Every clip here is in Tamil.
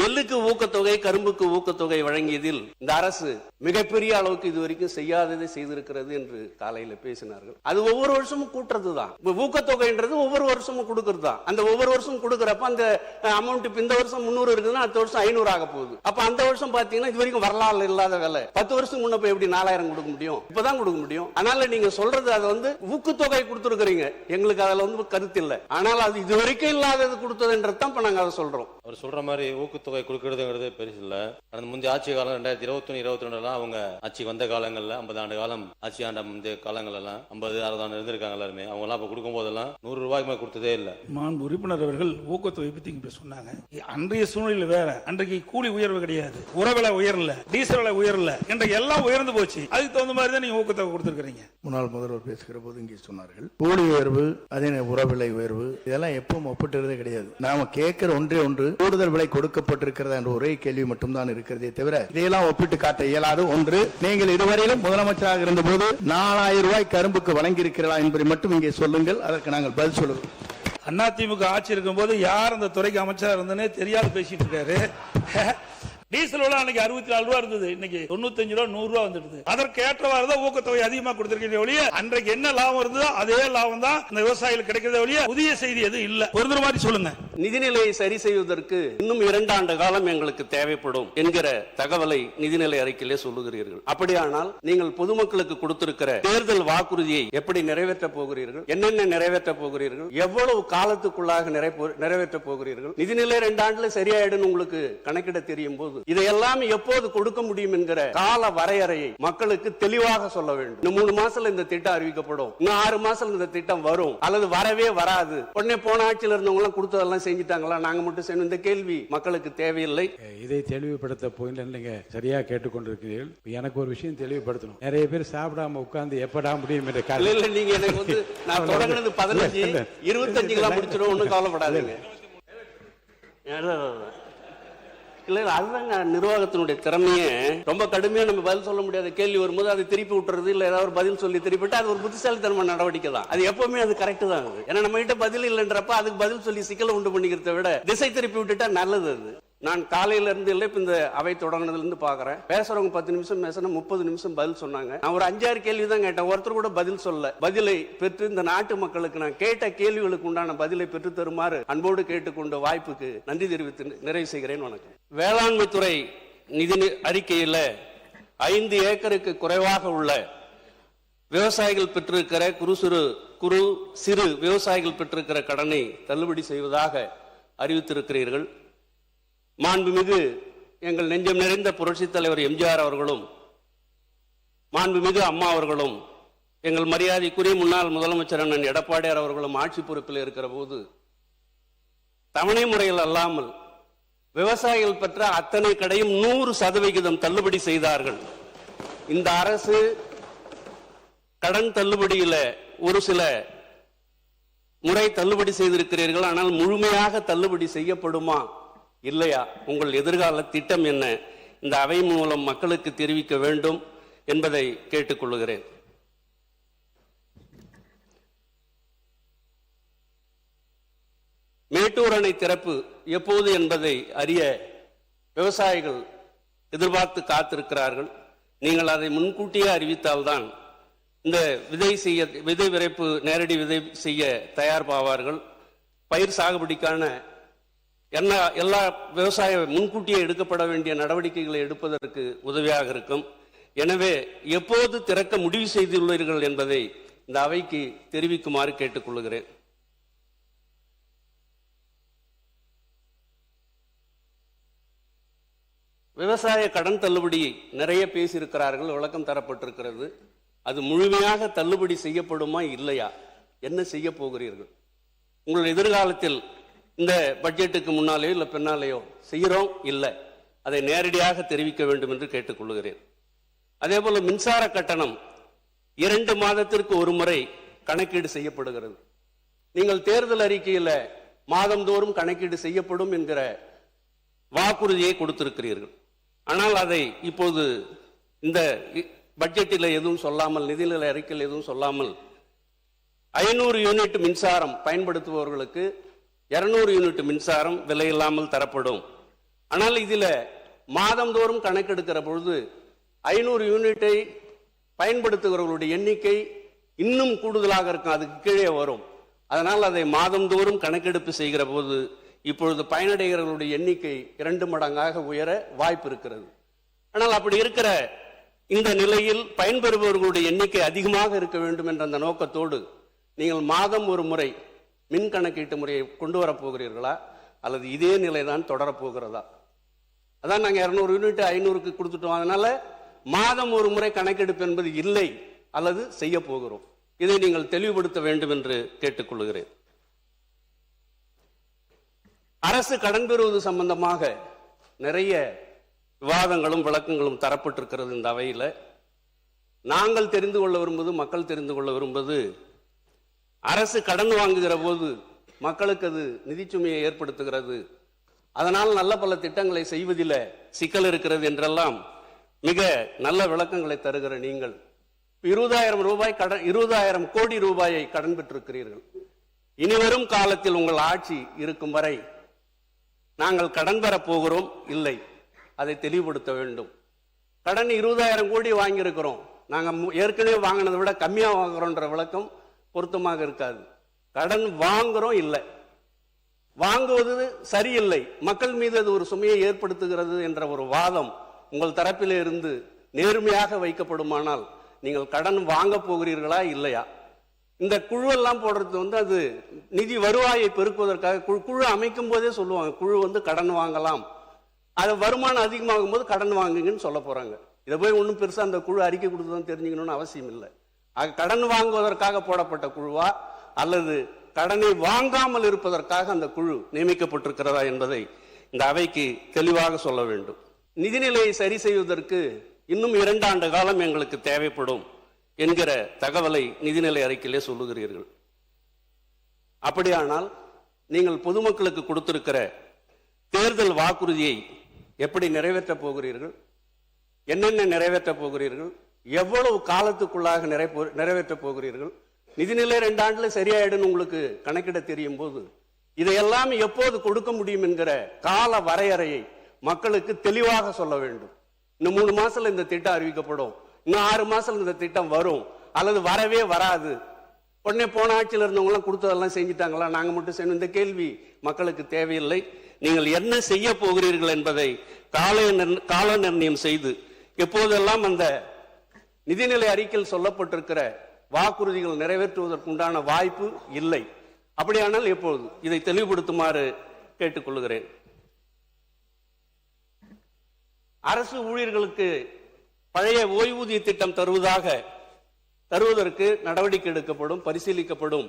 நெல்லுக்கு ஊக்கத்தொகை, கரும்புக்கு ஊக்கத்தொகை வழங்கியதில் இந்த அரசு மிகப்பெரிய அளவுக்கு இதுவரைக்கும் செய்யாததை செய்திருக்கிறது என்று காலையில பேசினார்கள். அது ஒவ்வொரு வருஷமும் கூட்டுறதுதான். ஊக்கத்தொகைன்றது ஒவ்வொரு வருஷமும் கொடுக்கறது தான். அந்த ஒவ்வொரு வருஷம் கொடுக்கறப்ப அந்த அமௌண்ட் இந்த வருஷம் 300 இருக்குதுன்னா அடுத்த வருஷம் 500 ஆக போகுது. அப்ப அந்த வருஷம் பாத்தீங்கன்னா இது வரைக்கும் வரலாறு இல்லாத வேலை. 10 வருஷம் முன்ன போய் எப்படி 4000 கொடுக்க முடியும்? இப்பதான் கொடுக்க முடியும். அதனால நீங்க சொல்றது அதை ஊக்கத்தொகை கொடுத்துருக்கீங்க, எங்களுக்கு அதுல கருத்து இல்லை. ஆனால் அது இதுவரைக்கும் இல்லாதது கொடுத்ததுன்றதான் இப்ப நாங்க அதை சொல்றோம். அவர் சொல்ற மாதிரி ஊக்கத்தொகை கொடுக்கறதுங்கிறது பெருசு இல்ல. கடந்த முந்தைய ஆட்சி காலம் 2021-22 அவங்க ஆட்சி வந்த காலங்கள்ல 50 ஆண்டு காலம் ஆட்சி ஆண்ட முந்தைய காலங்கள் எல்லாம் 50-60 ஆண்டு இருந்திருக்காங்க எல்லாருமே. அவங்க எல்லாம் கொடுக்கும் போதெல்லாம் 100 ரூபாய்க்கு மேல கொடுத்ததே இல்லை. மாண்பு உறுப்பினர் அவர்கள் ஊக்கத்தொகை பத்தி சொன்னாங்க. அன்றைய சூழ்நிலை வேற. அன்றைக்கு கூலி உயர்வு கிடையாது, உரவிலை உயரல, டீசல் விலை உயரல, இன்றைக்கு எல்லாம் உயர்ந்து போச்சு. அதுக்கு தகுந்த மாதிரி தான் நீங்க ஊக்கத்தொகை கொடுத்திருக்கீங்க. முன்னாள் முதல்வர் பேசுகிற போது இங்கே சொன்னார்கள், கூலி உயர்வு, அதே உரவிலை உயர்வு, இதெல்லாம் எப்பவும் ஒப்பிட்டுறதே கிடையாது. நாம கேட்கிற ஒன்றே ஒன்று, கூடுதல் விலை கொடுக்கப்பட்டிருக்கிறதா என்ற ஒரே கேள்வி மட்டும்தான் இருக்கிறதே தவிர இதையெல்லாம் ஒப்பிட்டு காட்ட இயலாது. ஒன்று, நீங்கள் இதுவரையிலும் முதலமைச்சராக இருந்த போது 4000 ரூபாய் கரும்புக்கு வழங்கி இருக்கிறதா என்பதை மட்டும் இங்கே சொல்லுங்கள், அதற்கு நாங்கள் பதில் சொல்லுவோம். அதிமுக ஆட்சி இருக்கும் போது யார் அந்த துறைக்கு அமைச்சரா இருந்தனே தெரியாது பேசிட்டு இருக்காரு. டீசல் விலை அன்னைக்கு 64 ரூபா இருந்தது, இன்னைக்கு 95 ரூபா 100 ரூபா வந்துடுது. அதற்கு ஏற்றவாறு தான் ஊக்கத்தொகை அதிகமா கொடுத்திருக்கீங்க ஒழிய அன்றைக்கு என்ன லாபம் இருந்ததோ அதே லாபம் தான் இந்த விவசாயிகளுக்கு கிடைக்கிறத ஒழிய புதிய செய்தி எதுவும் இல்ல. ஒரு மாதிரி சொல்லுங்க. நிதிநிலையை சரி செய்வதற்கு இன்னும் 2 ஆண்டு காலம் எங்களுக்கு தேவைப்படும் என்கிற தகவலை நிதிநிலை அறிக்கையிலே சொல்லுகிறீர்கள். அப்படியானால் நீங்கள் பொதுமக்களுக்கு கொடுத்திருக்கிற தேர்தல் வாக்குறுதியை எப்படி நிறைவேற்ற போகிறீர்கள்? என்னென்ன நிறைவேற்ற போகிறீர்கள்? எவ்வளவு காலத்துக்குள்ளாக நிறைவேற்ற போகிறீர்கள்? நிதிநிலை 2 ஆண்டுல சரியாயிடும் உங்களுக்கு கணக்கிட தெரியும் போது இதையெல்லாம் எப்போது கொடுக்க முடியும் என்கிற கால வரையறையை மக்களுக்கு தெளிவாக சொல்ல வேண்டும். இன்னும் 3 மாசத்துல இந்த திட்டம் அறிவிக்கப்படும், இன்னும் 6 மாசத்துல இந்த திட்டம் வரும் அல்லது வரவே வராது. உடனே போன ஆட்சியில் இருந்தவங்க எல்லாம் கொடுத்ததெல்லாம் செஞ்சிட்டாங்களா, நாங்க மட்டும் செய்யணும், இந்த கேள்வி மக்களுக்கு தேவையில்லை. இதை தெளிவுபடுத்த போயில நீங்க சரியா கேட்டுக்கொண்டிருக்கிறீர்கள். எனக்கு ஒரு விஷயம் தெளிவுபடுத்தணும். நிறைய பேர் சாப்பிடாம உட்கார்ந்து எப்படா முடியும் என்ற இல்ல, நீங்க எனக்கு நான் தொடங்கினது 15 25 முடிச்சிடும், ஒன்னும் கவலைப்படாதீங்க. இல்ல, அதுதாங்க நிர்வாகத்தினுடைய திறமையே. ரொம்ப கடுமையா நம்ம பதில் சொல்ல முடியாத கேள்வி வரும்போது அதை திருப்பி விட்டுறது, இல்ல ஏதாவது ஒரு பதில் சொல்லி திருப்பிட்டு அது ஒரு புத்திசாலித்தனமான நடவடிக்கை தான். அது எப்பவுமே அது கரெக்ட் தான். ஏன்னா நம்ம கிட்ட பதில் இல்லைன்றப்ப அதுக்கு பதில் சொல்லி சிக்கலை உண்டு பண்ணிக்கிறத விட திசை திருப்பி விட்டுட்டா நல்லது. அது நான் காலையில இருந்து இல்லை, இப்ப இந்த அவை தொடங்கினதுல இருந்து பாக்குறேன். பேசுறவங்க 10 நிமிஷம் பேசணும், 30 நிமிஷம் பதில் சொன்னாங்க. நான் ஒரு 5-6 கேள்வி தான் கேட்டேன், ஒருத்தர் கூட பதில் சொல்ல. பதிலை பெற்று இந்த நாட்டு மக்களுக்கு நான் கேட்ட கேள்விகளுக்கு உண்டான பதிலை பெற்று தருமாறு அன்போடு கேட்டுக்கொண்ட வாய்ப்புக்கு நன்றி தெரிவித்து நிறைவு செய்கிறேன். வணக்கம். வேளாண்மை துறை நிதி அறிக்கையில 5 ஏக்கருக்கு குறைவாக உள்ள விவசாயிகள் பெற்றிருக்கிற குறு சிறு விவசாயிகள் பெற்றிருக்கிற கடனை தள்ளுபடி செய்வதாக அறிவித்திருக்கிறீர்கள். மாண்புமிகு எங்கள் நெஞ்சம் நிறைந்த புரட்சித் தலைவர் எம்ஜிஆர் அவர்களும் மாண்புமிகு அம்மா அவர்களும் எங்கள் மரியாதைக்குரிய முன்னாள் முதலமைச்சர் அண்ணன் எடப்பாடியார் அவர்களும் ஆட்சி பொறுப்பில் இருக்கிற போது தவணை முறையில் அல்லாமல் விவசாயிகள் பெற்ற அத்தனை கடையும் 100% தள்ளுபடி செய்தார்கள். இந்த அரசு கடன் தள்ளுபடியில ஒரு சில முறை தள்ளுபடி செய்திருக்கிறீர்கள். ஆனால் முழுமையாக தள்ளுபடி செய்யப்படுமா இல்லையா, உங்கள் எதிர்கால திட்டம் என்ன, இந்த அவை மூலம் மக்களுக்கு தெரிவிக்க வேண்டும் என்பதை கேட்டுக்கொள்கிறேன். மேட்டூர் அணை திறப்பு எப்போது என்பதை அறிய விவசாயிகள் எதிர்பார்த்து காத்திருக்கிறார்கள். நீங்கள் அதை முன்கூட்டியே அறிவித்தால்தான் இந்த விதை விரைப்பு நேரடி விதை செய்ய தயார்பாவார்கள். பயிர் சாகுபடிக்கான எல்லா விவசாய முன்கூட்டியே எடுக்கப்பட வேண்டிய நடவடிக்கைகளை எடுப்பதற்கு உதவியாக இருக்கும். எனவே எப்போது திறக்க முடிவு செய்துள்ளீர்கள் என்பதை இந்த அவைக்கு தெரிவிக்குமாறு கேட்டுக்கொள்கிறேன். விவசாய கடன் தள்ளுபடி நிறைய பேசியிருக்கிறார்கள், விளக்கம் தரப்பட்டிருக்கிறது. அது முழுமையாக தள்ளுபடி செய்யப்படுமா இல்லையா, என்ன செய்ய போகிறீர்கள்? உங்கள் எதிர்காலத்தில் இந்த பட்ஜெட்டுக்கு முன்னாலேயோ இல்லை பின்னாலேயோ செய்கிறோம் இல்லை, அதை நேரடியாக தெரிவிக்க வேண்டும் என்று கேட்டுக்கொள்கிறேன். அதே போல மின்சார கட்டணம் 2 மாதத்திற்கு ஒரு முறை கணக்கீடு செய்யப்படுகிறது. நீங்கள் தேர்தல் அறிக்கையில் மாதந்தோறும் கணக்கீடு செய்யப்படும் என்கிற வாக்குறுதியை கொடுத்திருக்கிறீர்கள். ஆனால் அதை இப்போது இந்த பட்ஜெட்டில் எதுவும் சொல்லாமல், நிதிநிலை அறிக்கையில் எதுவும் சொல்லாமல் 500 யூனிட் மின்சாரம் பயன்படுத்துபவர்களுக்கு 200 யூனிட் மின்சாரம் விலையில்லாமல் தரப்படும். ஆனால் இதுல மாதந்தோறும் கணக்கெடுக்கிற பொழுது 500 யூனிட்டை பயன்படுத்துகிறவர்களுடைய எண்ணிக்கை இன்னும் கூடுதலாக இருக்கும், அதுக்கு கீழே வரும். அதனால் அதை மாதந்தோறும் கணக்கெடுப்பு செய்கிற போது இப்பொழுது பயனடைகிறவர்களுடைய எண்ணிக்கை 2 மடங்காக உயர வாய்ப்பு இருக்கிறது. ஆனால் அப்படி இருக்கிற இந்த நிலையில் பயன்பெறுபவர்களுடைய எண்ணிக்கை அதிகமாக இருக்க வேண்டும் என்ற அந்த நோக்கத்தோடு நீங்கள் மாதம் ஒரு முறை மின் கணக்கீட்டு முறையை கொண்டு வரப்போகிறீர்களா அல்லது இதே நிலைதான் தொடரப்போகிறதா? அதான் நாங்கள் 200 யூனிட் 500க்கு கொடுத்துட்டோம், அதனால மாதம் ஒரு முறை கணக்கெடுப்பு என்பது இல்லை அல்லது செய்ய போகிறோம். இதை நீங்கள் தெளிவுபடுத்த வேண்டும் என்று கேட்டுக்கொள்கிறேன். அரசு கடன் பெறுவது சம்பந்தமாக நிறைய விவாதங்களும் விளக்கங்களும் தரப்பட்டிருக்கிறது. இந்த அவையில் நாங்கள் தெரிந்து கொள்ள விரும்புவது, மக்கள் தெரிந்து கொள்ள விரும்புவது, அரசு கடன் வாங்குகிற போது மக்களுக்கு அது நிதிச்சுமையை ஏற்படுத்துகிறது, அதனால் நல்ல பல திட்டங்களை செய்வதில் சிக்கல் இருக்கிறது என்றெல்லாம் மிக நல்ல விளக்கங்களை தருகிற நீங்கள் 20,000 கோடி ரூபாயை கடன் பெற்றிருக்கிறீர்கள். இனிவரும் காலத்தில் உங்கள் ஆட்சி இருக்கும் வரை நாங்கள் கடன் பெறப் போகிறோம் இல்லை, அதை தெளிவுபடுத்த வேண்டும். கடன் 20,000 கோடி வாங்கியிருக்கிறோம், நாங்கள் ஏற்கனவே வாங்கினதை விட கம்மியாக வாங்குறோன்ற விளக்கம் பொருத்தமாக இருக்காது. கடன் வாங்குறோம் இல்லை, வாங்குவது சரியில்லை, மக்கள் மீது அது ஒரு சுமையை ஏற்படுத்துகிறது என்ற ஒரு வாதம் உங்கள் தரப்பிலே இருந்து நேர்மையாக வைக்கப்படுமானால் நீங்கள் கடன் வாங்க போகிறீர்களா இல்லையா? இந்த குழு எல்லாம் போடுறது அது நிதி வருவாயை பெருக்குவதற்காக குழு அமைக்கும் போதே சொல்லுவாங்க, குழு கடன் வாங்கலாம், அது வருமானம் அதிகமாகும் போது கடன் வாங்குங்கன்னு சொல்ல போறாங்க. இதை போய் ஒன்றும் பெருசா அந்த குழு அறிக்கை கொடுத்துதான் தெரிஞ்சுக்கணும்னு அவசியம் இல்லை. கடன் வாங்குவதற்காக போடப்பட்ட குழுவா அல்லது கடனை வாங்காமல் இருப்பதற்காக அந்த குழு நியமிக்கப்பட்டிருக்கிறதா என்பதை இந்த அவைக்கு தெளிவாக சொல்ல வேண்டும். நிதிநிலையை சரி செய்வதற்கு இன்னும் 2 ஆண்டு காலம் எங்களுக்கு தேவைப்படும் என்கிற தகவலை நிதிநிலை அறிக்கையிலே சொல்லுகிறீர்கள். அப்படியானால் நீங்கள் பொதுமக்களுக்கு கொடுத்திருக்கிற தேர்தல் வாக்குறுதியை எப்படி நிறைவேற்றப் போகிறீர்கள்? என்னென்ன நிறைவேற்றப் போகிறீர்கள்? எவ்வளவு காலத்துக்குள்ளாக நிறைவேற்றப் போகிறீர்கள்? நிதிநிலை 2 ஆண்டுல சரியாயிடும் உங்களுக்கு கணக்கிட தெரியும் போது இதையெல்லாம் எப்போது கொடுக்க முடியும் என்கிற கால வரையறையை மக்களுக்கு தெளிவாக சொல்ல வேண்டும். இன்னும் 3 மாசத்துல இந்த திட்டம் அறிவிக்கப்படும், இன்னும் 6 மாசத்துல இந்த திட்டம் வரும் அல்லது வரவே வராது, உடனே போன ஆட்சியில் இருந்தவங்க எல்லாம் கொடுத்ததெல்லாம் செஞ்சிட்டாங்களா, நாங்க மட்டும் செய்யணும், இந்த கேள்வி மக்களுக்கு தேவையில்லை. நீங்கள் என்ன செய்ய போகிறீர்கள் என்பதை கால நிர்ணயம் செய்து எப்போதெல்லாம் அந்த நிதிநிலை அறிக்கையில் சொல்லப்பட்டிருக்கிற வாக்குறுதிகள் நிறைவேற்றுவதற்குண்டான வாய்ப்பு இல்லை. அப்படியானால் எப்போது இதை தெளிவுபடுத்துமாறு கேட்டுக்கொள்கிறேன். அரசு ஊழியர்களுக்கு பழைய ஓய்வூதிய திட்டம் தருவதற்கு நடவடிக்கை எடுக்கப்படும், பரிசீலிக்கப்படும்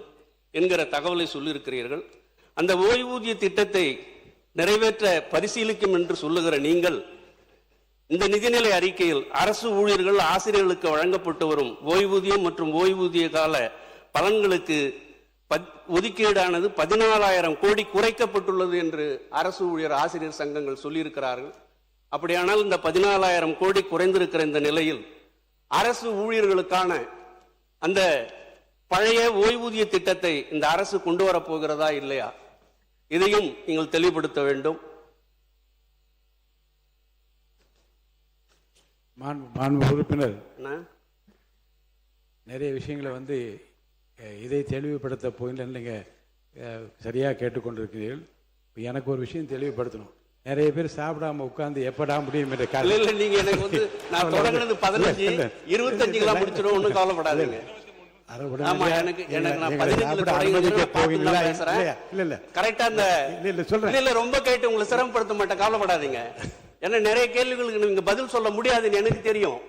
என்கிற தகவலை சொல்லியிருக்கிறீர்கள். அந்த ஓய்வூதிய திட்டத்தை நிறைவேற்ற பரிசீலிக்கும் என்று சொல்லுகிற நீங்கள் இந்த நிதிநிலை அறிக்கையில் அரசு ஊழியர்கள் ஆசிரியர்களுக்கு வழங்கப்பட்டு வரும் ஓய்வூதியம் மற்றும் ஓய்வூதிய கால பலன்களுக்கு ஒதுக்கீடானது 14,000 கோடி குறைக்கப்பட்டுள்ளது என்று அரசு ஊழியர் ஆசிரியர் சங்கங்கள் சொல்லியிருக்கிறார்கள். அப்படியானால் இந்த 14,000 கோடி குறைந்திருக்கிற இந்த நிலையில் அரசு ஊழியர்களுக்கான அந்த பழைய ஓய்வூதிய திட்டத்தை இந்த அரசு கொண்டு வரப்போகிறதா இல்லையா, இதையும் நீங்கள் தெளிவுபடுத்த வேண்டும். உறுப்பினர் நிறைய விஷயங்களை இதை தெளிவுபடுத்த போயில நீங்க சரியா கேட்டுக்கொண்டிருக்கிறீர்கள். எனக்கு ஒரு விஷயம் தெளிவுபடுத்தணும். நிறைய பேர் சாப்பிடாம உட்கார்ந்து எப்படா முடியும் என்ற காரணம் நீங்க எனக்கு நான் தொடங்குனது 15 25 முடிச்சிடும், ஒன்றும் கவலைப்படாதீங்க. ரொம்ப கேட்டு உங்களை சிரமப்படுத்த மாட்டேன், கவலைப்படாதீங்க. ஏன்னா நிறைய கேள்விகளுக்கு நீங்க பதில் சொல்ல முடியாதுன்னு எனக்கு தெரியும்.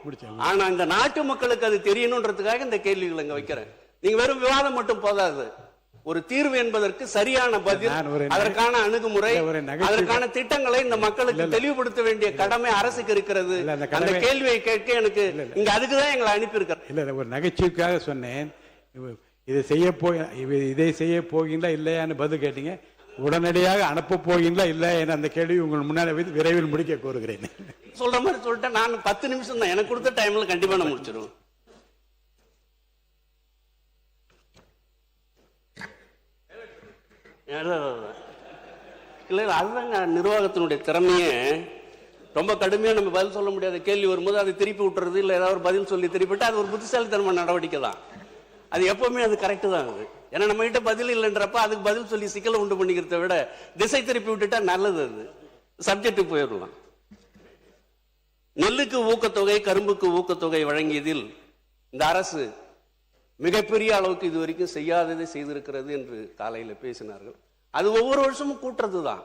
ஆனா இந்த நாட்டு மக்களுக்கு அது தெரியணும்ன்றதுக்காக இந்த கேள்விகள் இங்க வைக்கிறேன். நீங்க வெறும் விவாதம் மட்டும் போதாது, ஒரு தீர்வு என்பதற்கு சரியான பதில், அதற்கான அணுகுமுறை, அதற்கான திட்டங்களை இந்த மக்களுக்கு தெளிவுபடுத்த வேண்டிய கடமை அரசுக்கு இருக்கிறது. அந்த கேள்வியை கேட்க எனக்கு இங்க அதுக்குதான் எங்களை அனுப்பி இருக்க. இல்ல, ஒரு நகைச்சுவைக்காக சொன்னேன். இதை செய்ய போகின்றா இல்லையான்னு பதில் கேட்டீங்க. உடனடியாக அனுப்ப போகின்றா இல்ல என அந்த கேள்வி உங்கள் முன்னாடி விரைவில் முடிக்க கோருகிறேன். சொல்ற மாதிரி சொல்லிட்டேன். நான் 10 நிமிஷம் தான் எனக்கு கொடுத்த டைம்ல கண்டிப்பா நான் முடிச்சிருவேன். இல்லை அதுதாங்க நிர்வாகத்தினுடைய திறமையே. ரொம்ப கடுமையாக நம்ம பதில் சொல்ல முடியாத கேள்வி வரும்போது அதை திருப்பி விட்டுறது, இல்லை ஏதாவது ஒரு பதில் சொல்லி திருப்பிட்டு அது ஒரு புத்திசாலித்தனமான நடவடிக்கை தான். அது எப்பவுமே அது கரெக்டு தான். அது ஏன்னா நம்ம கிட்ட பதில் இல்லைன்றப்ப அதுக்கு பதில் சொல்லி சிக்கலை உண்டு பண்ணிக்கிறத விட திசை திருப்பி விட்டுட்டா நல்லது. அது சப்ஜெக்டுக்கு போயிடலாம். நெல்லுக்கு ஊக்கத்தொகை, கரும்புக்கு ஊக்கத்தொகை வழங்கியதில் இந்த அரசு மிகப்பெரிய அளவுக்கு இது வரைக்கும் செய்யாததை செய்திருக்கிறது என்று காலையில் பேசினார்கள். அது ஒவ்வொரு வருஷமும் கூட்டுறது தான்.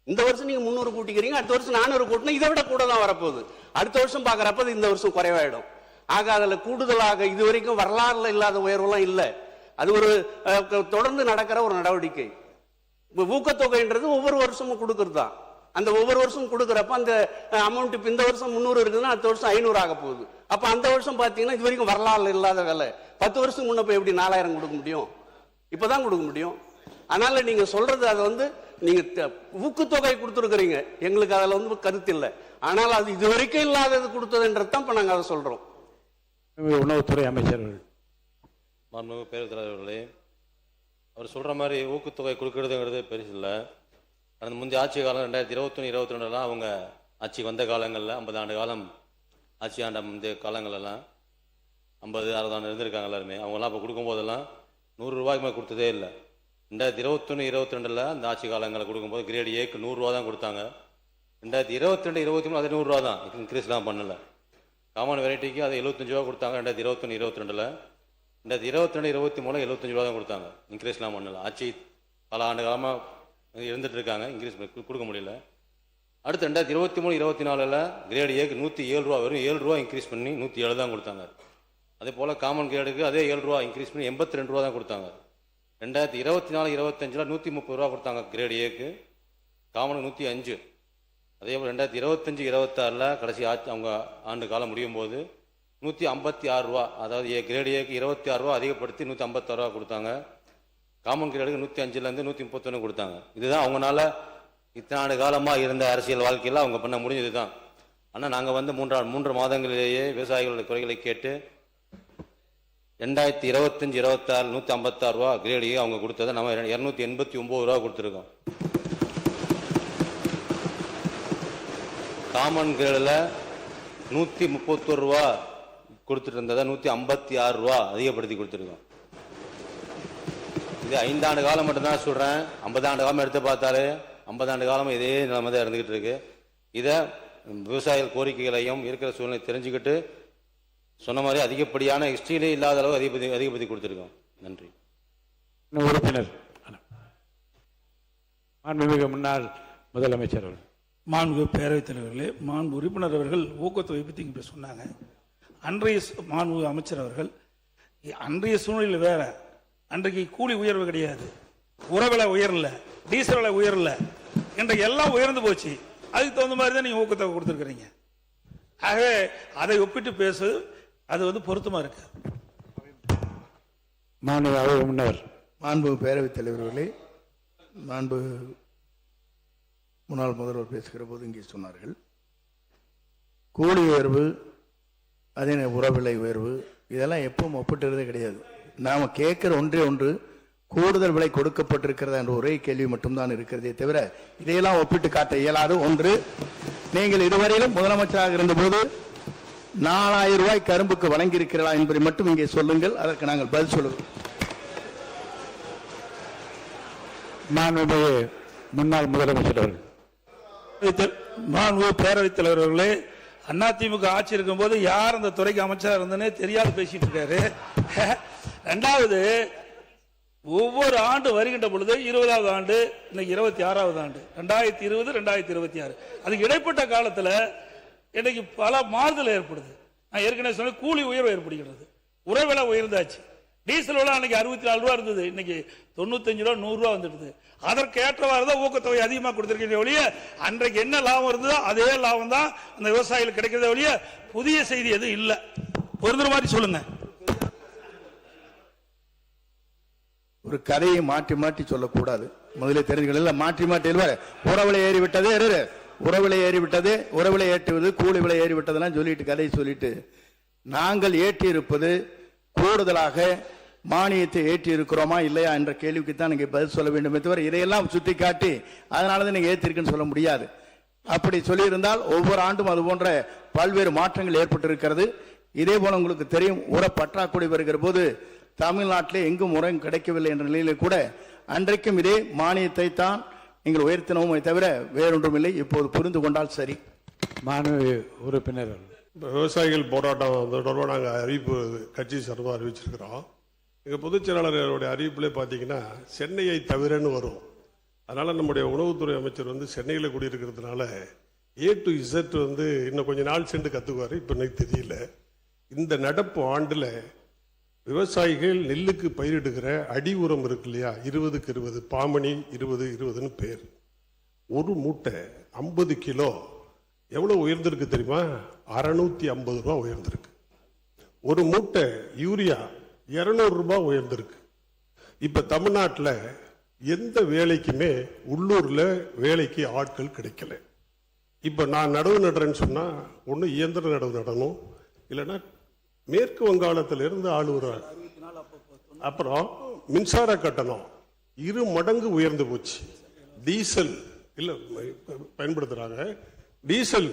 இந்த வருஷம் நீங்க 300 கூட்டிக்கிறீங்க, அடுத்த வருஷம் 400 கூட்டினா இதை விட கூட தான் வரப்போகுது. அடுத்த வருஷம் பார்க்குறப்ப இந்த வருஷம் குறைவாயிடும். ஆக அதில் கூடுதலாக இது வரைக்கும் வரலாறுல இல்லாத உயர்வுலாம் இல்லை. அது ஒரு தொடர்ந்து நடக்கிற ஒரு நடவடிக்கை. ஊக்கத்தொகைன்றது ஒவ்வொரு வருஷமும் கொடுக்கறது தான். அந்த ஒவ்வொரு வருஷம் கொடுக்குறப்ப அந்த அமௌண்ட் இப்போ இந்த வருஷம் 300 இருக்குதுன்னா அடுத்த வருஷம் 500 ஆக போகுது. அப்போ அந்த வருஷம் பார்த்தீங்கன்னா இது வரைக்கும் வரலாறு இல்லாத வேலை. 10 வருஷத்துக்கு முன்ன போய் எப்படி 4000 கொடுக்க முடியும்? இப்போதான் கொடுக்க முடியும். அதனால நீங்க சொல்றது அதை நீங்க ஊக்கத்தொகை கொடுத்துருக்கிறீங்க, எங்களுக்கு அதில் கருத்து இல்லை. ஆனால் அது இது வரைக்கும் இல்லாதது கொடுத்ததுன்றது தான் இப்போ நாங்கள் அதை சொல்றோம். உணவுத்துறை அமைச்சர்கள் மாண்புமிகு பேரவைத் தலைவர்களே, அவர் சொல்ற மாதிரி ஊக்கத்தொகை கொடுக்கறதுங்கிறது பெருசு இல்லை. அந்த முந்தைய ஆட்சி காலம் 2021, 2022 அவங்க ஆட்சிக்கு வந்த காலங்களில் 50 ஆண்டு காலம் ஆட்சி ஆண்ட முந்தைய காலங்களெல்லாம் 50, 60 ஆண்டு இருந்திருக்காங்க எல்லாருமே. அவங்கெல்லாம் இப்போ கொடுக்கும்போதெல்லாம் 100 ரூபாய்க்கு மேலே கொடுத்ததே இல்லை. 2021, 2022 அந்த ஆட்சி காலங்களை கொடுக்கும்போது கிரேட் ஏக்கு 100 ரூபா தான் கொடுத்தாங்க. 2022, 2023 அது 100 ரூபா தான், இன்க்ரீஸ்லாம் பண்ணலை. காமன் வெரைட்டிக்கு அது 75 ரூபா கொடுத்தாங்க 2021, 2022. 2022, 2023 75 ரூபா தான் கொடுத்தாங்க, இன்க்ரீஸ்லாம் பண்ணலை. ஆட்சி பல ஆண்டு காலமாக இருந்துட்டு இருக்காங்க, இன்க்ரீஸ் கொடுக்க முடியல. அடுத்து 2023, 2024 கிரேட் ஏக்கு 107 ரூபா, வெறும் 7 ரூபா இன்க்ரீஸ் பண்ணி 107 தான் கொடுத்தாங்க. அதே போல் காமன் கிரேடுக்கு அதே 7 ரூபா இன்க்ரீஸ் பண்ணி 82 ரூபா தான் கொடுத்தாங்க. 2024, 25 130 ரூபா கொடுத்தாங்க கிரேட் ஏக்கு, காமனுக்கு 105. அதே போல் 2025, 26 கடைசி ஆட்சி அவங்க ஆண்டு காலம் முடியும் போது 156 ரூபா, அதாவது கிரேட் ஏக்கு 26 ரூபா அதிகப்படுத்தி 156 ரூபா கொடுத்தாங்க. காமன் கிரேடுக்கு 105லேருந்து 131 கொடுத்தாங்க. இதுதான் அவங்களால இத்தனை ஆண்டு காலமாக இருந்த அரசியல் வாழ்க்கையில் அவங்க பண்ண முடிஞ்சது தான். ஆனால் நாங்கள் 3 மாதங்களிலேயே விவசாயிகளுடைய குறைகளை கேட்டு 2025, 26 156 ரூபா கிரேடு அவங்க கொடுத்ததை நம்ம 289 ரூபா கொடுத்துருக்கோம். காமன் கிரேடில் 131 ரூபா கொடுத்துட்டு இருந்ததை 156 ரூபா அதிகப்படுத்தி கொடுத்துருக்கோம். இது 5 ஆண்டு காலம் மட்டும்தான் சொல்கிறேன். 50 ஆண்டு காலம் எடுத்து பார்த்தாலே 50 ஆண்டு காலம் இதே நிலைமை தான் இருந்துகிட்டு இருக்கு. இதை விவசாயிகள் கோரிக்கைகளையும் இருக்கிற சூழ்நிலை தெரிஞ்சுக்கிட்டு சொன்ன மாதிரி அதிகப்படியான ஹிஸ்டரியிலே இல்லாத அளவு அதிகப்படுத்தி கொடுத்துருக்கோம். நன்றி. உறுப்பினர் மாண்புமிகு முன்னாள் முதலமைச்சர் அவர்கள். மாண்பு பேரவைத் தலைவர்களே, மாண்பு உறுப்பினர் அவர்கள் ஊக்கத்தொகை பற்றி இங்கே சொன்னாங்க. அன்றைய மாண்பு அமைச்சர் அவர்கள் அன்றைய சூழ்நிலையில் வேற, அன்றைக்கு கூலி உயர்வு கிடையாது, உரவிலை உயரல, டீசல் விலை உயரல, இன்றைக்கு எல்லாம் உயர்ந்து போச்சு. அதுக்கு தகுந்த மாதிரி தான் நீங்க ஊக்கத்தொகை கொடுத்துருக்கிறீங்க. ஆகவே அதை ஒப்பிட்டு பேசு, அது பொருத்தமா இருக்கு. மாண்பு பேரவைத் தலைவர்களே, மாண்பு முன்னாள் முதல்வர் பேசுகிற போது இங்கே சொன்னார்கள், கூலி உயர்வு, அதே உரவிலை உயர்வு, இதெல்லாம் எப்பவும் ஒப்பிட்டுறதே கிடையாது. நாம கேட்கிற ஒன்று கூடுதல் விலை கொடுக்கப்பட்டிருக்கிறதா என்ற ஒரே கேள்வி மட்டும்தான் இருக்கிறதே தவிர இதையெல்லாம் ஒப்பிட்டு காட்ட இயலாது. ஒன்று, நீங்கள் இதுவரையிலும் முதலமைச்சராக இருந்தபோது 4000 ரூபாய் கரும்புக்கு வழங்கியிருக்கிறீர்களா என்பதை மட்டும் இங்கே சொல்லுங்கள், அதற்கு நாங்கள் பதில் சொல்லுவோம். முன்னாள் முதலமைச்சர் அவர்கள். மாண்பு பேரவைத் தலைவர்களே, அதிமுக ஆட்சி இருக்கும் போது யார் அந்த துறைக்கு அமைச்சராக இருந்தனே தெரியாது பேசிட்டு இருக்காரு. ரெண்டாவது, ஒவ்வொரு ஆண்டு வருகின்ற பொழுது 20வது ஆண்டு, இன்னைக்கு 26வது ஆண்டு, 2020, 2026, அதுக்கு இடைப்பட்ட காலத்தில் இன்னைக்கு பல மாறுதல் ஏற்படுது. நான் ஏற்கனவே சொன்ன கூலி உயர்வு ஏற்படுகிறது, உரவிலை உயர்ந்தாச்சு, டீசல் விலை அன்னைக்கு 64 ரூபா இருந்தது, இன்னைக்கு 95 ரூபா 100 ரூபா வந்துடுது. அதற்கு ஏற்றவாறு தான் ஊக்கத்தொகை அதிகமாக கொடுத்திருக்கிற ஒழிய அன்றைக்கு என்ன லாபம் இருந்ததோ அதே லாபம் தான் அந்த விவசாயிகளுக்கு கிடைக்கிறத ஒழிய புதிய செய்தி எதுவும் இல்லை. பொருந்துற மாதிரி சொல்லுங்க. ஒரு கதையை மாற்றி மாற்றி சொல்லக்கூடாது, முதலே தெரிஞ்சுக்கல. மாற்றி மாற்றி உறவிலை ஏறிவிட்டது, உறவிலை ஏறிவிட்டது, உறவிலை ஏற்றுவது, கூலி விலை ஏறிவிட்டதெல்லாம் சொல்லிட்டு கதையை சொல்லிட்டு, நாங்கள் ஏற்றி இருப்பது கூடுதலாக மானியத்தை ஏற்றி இருக்கிறோமா இல்லையா என்ற கேள்விக்கு தான் நீங்க பதில் சொல்ல வேண்டுமே தவிர இதையெல்லாம் சுட்டி காட்டி அதனாலதான் நீங்க ஏற்றிருக்குன்னு சொல்ல முடியாது. அப்படி சொல்லியிருந்தால் ஒவ்வொரு ஆண்டும் அது போன்ற பல்வேறு மாற்றங்கள் ஏற்பட்டிருக்கிறது. இதே போல உங்களுக்கு தெரியும், உர பற்றாக்குறை வருகிற போது தமிழ்நாட்டிலே எங்கும் உரம் கிடைக்கவில்லை என்ற நிலையில கூட அன்றைக்கும் இதே மானியத்தை தான் நீங்கள் உயர்த்தினோமே தவிர வேறொன்றும் இல்லை. இப்போது புரிந்து கொண்டால் சரி. மாண்பு உறுப்பினர், விவசாயிகள் போராட்டம் தொடர்பாக நாங்கள் அறிவிப்பு கட்சி சார்பாக அறிவிச்சிருக்கிறோம். எங்கள் பொதுச் செயலாளர்களுடைய அறிவிப்பிலே பார்த்தீங்கன்னா சென்னையை தவிரன்னு வரும். அதனால் நம்முடைய உணவுத்துறை அமைச்சர் வந்து சென்னையில் குடியிருக்கிறதுனால A to Z வந்து இன்னும் கொஞ்ச நாள் சென்று கற்றுக்குவார். இப்போ எனக்கு தெரியல. இந்த நடப்பு ஆண்டில் விவசாயிகள் நெல்லுக்கு பயிரிடுகிற அடி உரம் இருக்கு இல்லையா, 20க்கு 20 பாமணி 20-20ன்னு பேர், ஒரு மூட்டை 50 கிலோ எவ்வளோ உயர்ந்திருக்கு தெரியுமா? 650 ரூபா உயர்ந்திருக்கு. ஒரு மூட்டை யூரியா 200 ரூபாய் உயர்ந்திருக்கு. இப்ப தமிழ்நாட்டில் எந்த வேலைக்குமே உள்ளூர்ல வேலைக்கு ஆட்கள் கிடைக்கல. இப்ப நான் நடவு நடுறேன்னு சொன்னா ஒண்ணு இயந்திர நடவு நடணும், இல்லைன்னா மேற்கு வங்காளத்திலிருந்து ஆள் வருவாங்க. அப்புறம் மின்சார கட்டணம் 2 மடங்கு உயர்ந்து போச்சு. டீசல் இல்ல பயன்படுத்துறாங்க. டீசல்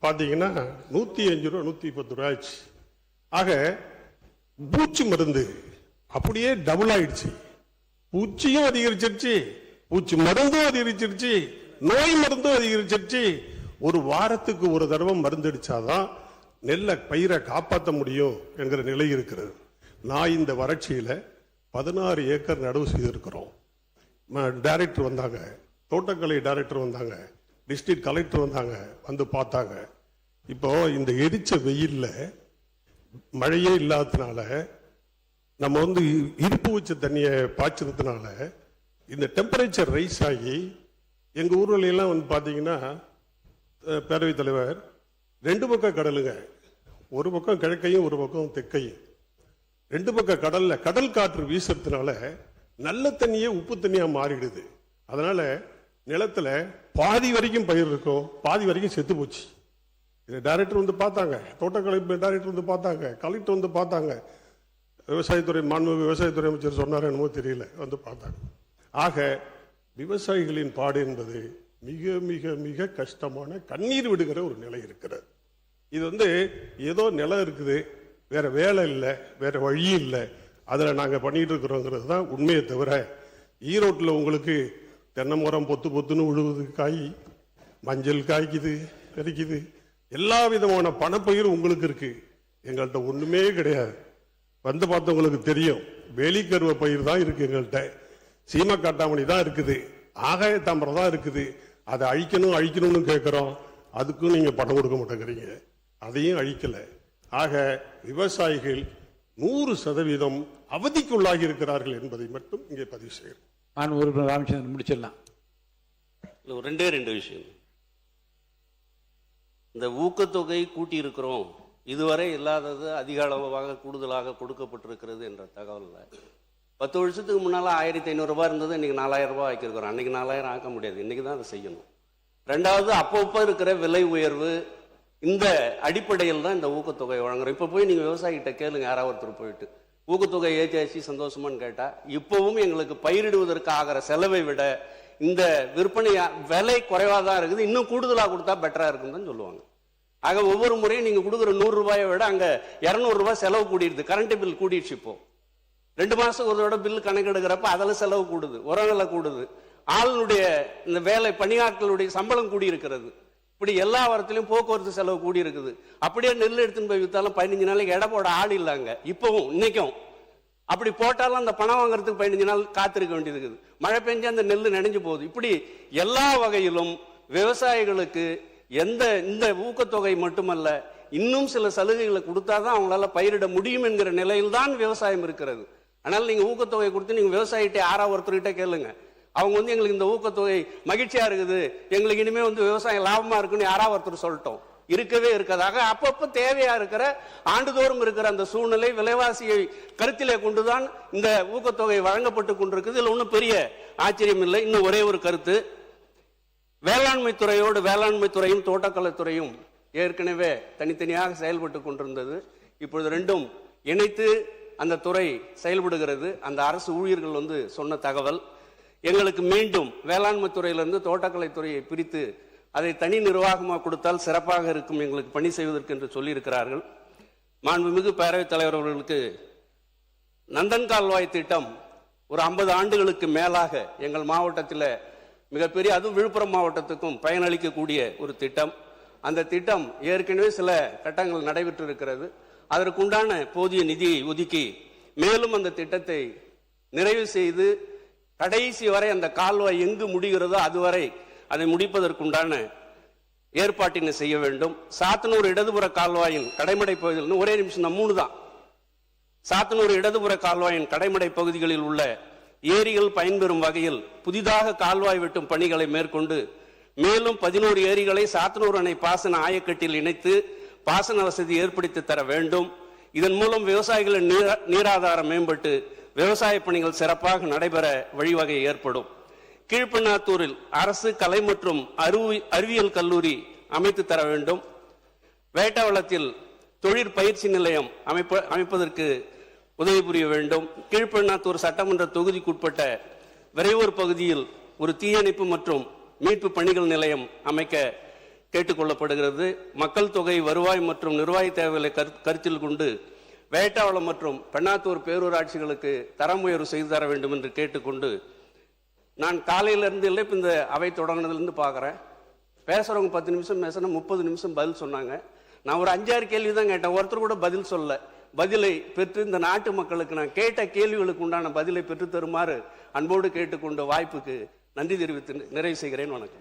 பாத்தீங்கன்னா 105 ரூபா 110 ரூபாய்ச்சு. ஆக பூச்சி மருந்து அப்படியே டபுள் ஆயிடுச்சு. பூச்சியும் அதிகரிச்சிருச்சு, பூச்சி மருந்தும் அதிகரிச்சிருச்சு, நோய் மருந்தும் அதிகரிச்சிருச்சு. ஒரு வாரத்துக்கு ஒரு தடவை மருந்து அடிச்சாதான் நெல்லை பயிரை காப்பாற்ற முடியும் என்கிற நிலை இருக்கிறது. நான் இந்த வறட்சியில 16 ஏக்கர் நடவு செய்திருக்கிறோம். டைரக்டர் வந்தாங்க, தோட்டக்கலை டைரக்டர் வந்தாங்க, டிஸ்ட்ரிக்ட் கலெக்டர் வந்தாங்க, வந்து பார்த்தாங்க. இப்போ இந்த எரிச்ச வெயில்ல மழையே இல்லாததுனால நம்ம வந்து இருப்பு வச்ச தண்ணியை பாய்ச்சறதுனால இந்த டெம்பரேச்சர் ரைஸ் ஆகி எங்க ஊர்ல எல்லாம் வந்து பாத்தீங்கன்னா பேரவைத் தலைவர் 2 பக்கம் கடலுங்க, ஒரு பக்கம் கிழக்கையும் ஒரு பக்கம் தெற்கையும், 2 பக்கம் கடல்ல கடல் காற்று வீசுறதுனால நல்ல தண்ணியே உப்பு தண்ணியா மாறிடுது. அதனால நிலத்துல பாதி வரைக்கும் பயிர் இருக்கும், பாதி வரைக்கும் செத்து போச்சு. டைரக்டர் வந்து பார்த்தாங்க, தோட்டக்கலை டைரக்டர் வந்து பார்த்தாங்க, கலெக்டர் வந்து பார்த்தாங்க, விவசாயத்துறை மாண்புமிகு விவசாயத்துறை அமைச்சர் சொன்னார் என்னமோ தெரியல, வந்து பார்த்தாங்க. ஆக விவசாயிகளின் பாடு என்பது மிக மிக மிக கஷ்டமான கண்ணீர் விடுகிற ஒரு நிலை இருக்கிறது. இது வந்து ஏதோ நிலம் இருக்குது, வேற வேலை இல்லை, வேற வழி இல்லை, அதுல நாங்க பண்ணிட்டு இருக்கிறோங்கிறது தான் உண்மையை தவிர, ஈரோட்டில் உங்களுக்கு தென்னை மரம் பொத்து பொத்துன்னு விழுவுது, காய் மஞ்சள் காய்க்குது, கறிக்குது, எல்லா விதமான பணப்பயிர் உங்களுக்கு இருக்கு, எங்கள்கிட்ட ஒண்ணுமே கிடையாது. வந்து பார்த்தவங்களுக்கு தெரியும், வேலிக்கருவ பயிர் தான் இருக்கு எங்கள்கிட்ட, சீம காட்டாமணி தான் இருக்குது, ஆகாய தாமரை தான் இருக்குது. அதை அழிக்கணும்னு கேட்கிறோம், அதுக்கும் நீங்க பணம் கொடுக்க மாட்டேங்கிறீங்க, அதையும் அழிக்கல. ஆக விவசாயிகள் 100% அவதிக்குள்ளாகி இருக்கிறார்கள் என்பதை மட்டும் இங்கே பதிவு செய்கிறேன். மாண்பு உறுப்பினர் ராமச்சந்திரன் முடிச்சிடலாம். ரெண்டு விஷயம். இந்த ஊக்கத்தொகை கூட்டி இருக்கிறோம், இதுவரை இல்லாதது அதிக அளவாக கூடுதலாக கொடுக்கப்பட்டிருக்கிறது என்ற தகவல்ல 10 வருஷத்துக்கு முன்னால 1500 ரூபாய் இருந்தது, இன்னைக்கு 4000 ரூபாய் ஆக்கியிருக்கிறோம். அன்னைக்கு 4000 ஆக்க முடியாது, இன்னைக்கு தான் அதை செய்யணும். ரெண்டாவது, அப்பப்போ இருக்கிற விலை உயர்வு, இந்த அடிப்படையில் தான் இந்த ஊக்கத்தொகை வழங்குறோம். இப்போ போய் நீங்க விவசாயிகிட்ட கேளுங்க, யாராவது ஒருத்தர் போயிட்டு ஊக்கத்தொகை ஏற்றி சந்தோஷமான்னு கேட்டா, இப்பவும் எங்களுக்கு பயிரிடுவதற்கு ஆகிற செலவை விட இந்த விற்பனை விலை குறைவாக தான் இருக்குது, இன்னும் கூடுதலாக கொடுத்தா பெட்டரா இருக்குன்னு தான் சொல்லுவாங்க. ஆக ஒவ்வொரு முறையும் நீங்க கொடுக்குற 100 ரூபாயை விட அங்க 200 ரூபாய் செலவு கூடிடுது. Current bill கூடிடுச்சு. இப்போ 2 மாசத்துக்கு ஒரு தடவை பில் கணக்கெடுக்கிறப்ப அதில் செலவு கூடுது, உரங்களை கூடுது, ஆளுடைய இந்த வேலை பணியாட்களுடைய சம்பளம் கூடி இருக்கிறது. இப்படி எல்லா வாரத்திலையும் போக்குவரத்து செலவு கூடி இருக்குது. அப்படியே நெல் எடுத்துன்னு போய் வித்தாலும் 15 நாளைக்கு எடை போட ஆள் இல்லைங்க. இப்பவும் இன்னைக்கும் அப்படி போட்டாலும் அந்த பணம் வாங்குறதுக்கு 15 நாள் காத்திருக்க வேண்டியது இருக்குது. மழை பெஞ்சு அந்த நெல் நனைஞ்சு போகுது. இப்படி எல்லா வகையிலும் விவசாயிகளுக்கு இந்த ஊக்கத்தொகை மட்டுமல்ல, இன்னும் சில சலுகைகளை கொடுத்தாதான் அவங்களால பயிரிட முடியும் என்கிற நிலையில் தான் விவசாயம் இருக்கிறது. ஆனால் நீங்க ஊக்கத்தொகை கொடுத்து நீங்க விவசாயிட்ட யாராவது ஒருத்தர்கிட்ட கேளுங்க, அவங்க வந்து எங்களுக்கு இந்த ஊக்கத்தொகை மகிழ்ச்சியா இருக்குது, எங்களுக்கு இனிமே வந்து விவசாயம் லாபமா இருக்குன்னு யாராவது ஒருத்தர் சொல்லட்டும். இருக்கவே இருக்காதாக. அப்பப்ப தேவையா இருக்கிற ஆண்டுதோறும் இருக்கிற அந்த சூழ்நிலை, விலைவாசியை கருத்திலே கொண்டுதான் இந்த ஊக்கத்தொகை வழங்கப்பட்டு கொண்டிருக்குது. இதுல ஒன்றும் பெரிய ஆச்சரியம் இல்லை. இன்னும் ஒரே ஒரு கருத்து, வேளாண்மை துறையும் தோட்டக்கலைத்துறையும் ஏற்கனவே தனித்தனியாக செயல்பட்டு கொண்டிருந்தது. இப்பொழுது ரெண்டும் இணைத்து அந்த துறை செயல்படுகிறது. அந்த அரசு ஊழியர்கள் சொன்ன தகவல் எங்களுக்கு மீண்டும் வேளாண்மை துறையிலிருந்து தோட்டக்கலை துறையை பிரித்து அதை தனி நிர்வாகமாக கொடுத்தால் சிறப்பாக இருக்கும் எங்களுக்கு பணி செய்வதற்கு என்று சொல்லியிருக்கிறார்கள். மாண்புமிகு பேரவைத் தலைவர் அவர்களுக்கு நந்தன் கால்வாய் திட்டம் ஒரு 50 ஆண்டுகளுக்கு மேலாக எங்கள் மாவட்டத்தில் மிகப்பெரிய, அதுவும் விழுப்புரம் மாவட்டத்துக்கும் பயனளிக்கக்கூடிய ஒரு திட்டம். அந்த திட்டம் ஏற்கனவே சில கட்டங்கள் நடைபெற்று இருக்கிறது. அதற்குண்டான போதிய நிதியை ஒதுக்கி மேலும் அந்த திட்டத்தை நிறைவு செய்து கடைசி வரை அந்த கால்வாய் எங்கு முடிகிறதோ அதுவரை அதை முடிப்பதற்குண்டான ஏற்பாட்டினை செய்ய வேண்டும். சாத்தனூர் இடதுபுற கால்வாயின் கடைமடை பகுதியில் ஒரே நிமிஷம் தான் 3 தான். சாத்தனூர் இடதுபுற கால்வாயின் கடைமடை பகுதிகளில் உள்ள ஏரிகள் பயன்பெறும் வகையில் புதிதாக கால்வாய் வெட்டும் பணிகளை மேற்கொண்டு மேலும் 11 ஏரிகளை சாத்தனூர் அணை பாசன ஆயக்கட்டில் இணைத்து பாசன வசதி ஏற்படுத்தி தர வேண்டும். இதன் மூலம் விவசாயிகளின் நீராதாரம் மேம்பட்டு விவசாய பணிகள் சிறப்பாக நடைபெற வழிவகை ஏற்படும். கீழ்பெண்ணாத்தூரில் அரசு கலை மற்றும் அறிவியல் கல்லூரி அமைத்து தர வேண்டும். வேட்டவளத்தில் தொழிற்பயிற்சி நிலையம் அமைப்பதற்கு உதவி புரிய வேண்டும். கீழ்பெண்ணாத்தூர் சட்டமன்ற தொகுதிக்குட்பட்ட விரைவூர் பகுதியில் ஒரு தீயணைப்பு மற்றும் மீட்பு பணிகள் நிலையம் அமைக்க கேட்டுக்கொள்ளப்படுகிறது. மக்கள் தொகை, வருவாய் மற்றும் நிர்வாக தேவைகளை கருத்தில் கொண்டு வேட்டாவளம் மற்றும் பெண்ணாத்தூர் பேரூராட்சிகளுக்கு தரம் உயர்வு செய்து தர வேண்டும் என்று கேட்டுக்கொண்டு, நான் காலையிலிருந்து இல்லை இப்போ இந்த அவை தொடங்கினதுலேருந்து பார்க்குறேன், பேசுகிறவங்க 10 நிமிஷம் பேசினா 30 நிமிஷம் பதில் சொன்னாங்க. நான் ஒரு 5-6 கேள்வி தான் கேட்டேன், ஒருத்தர் கூட பதில் சொல்ல. பதிலை பெற்று இந்த நாட்டு மக்களுக்கு நான் கேட்ட கேள்விகளுக்கு உண்டான பதிலை பெற்று தருமாறு அன்போடு கேட்டுக்கொண்ட வாய்ப்புக்கு நன்றி தெரிவித்து நிறைவு செய்கிறேன். வணக்கம்.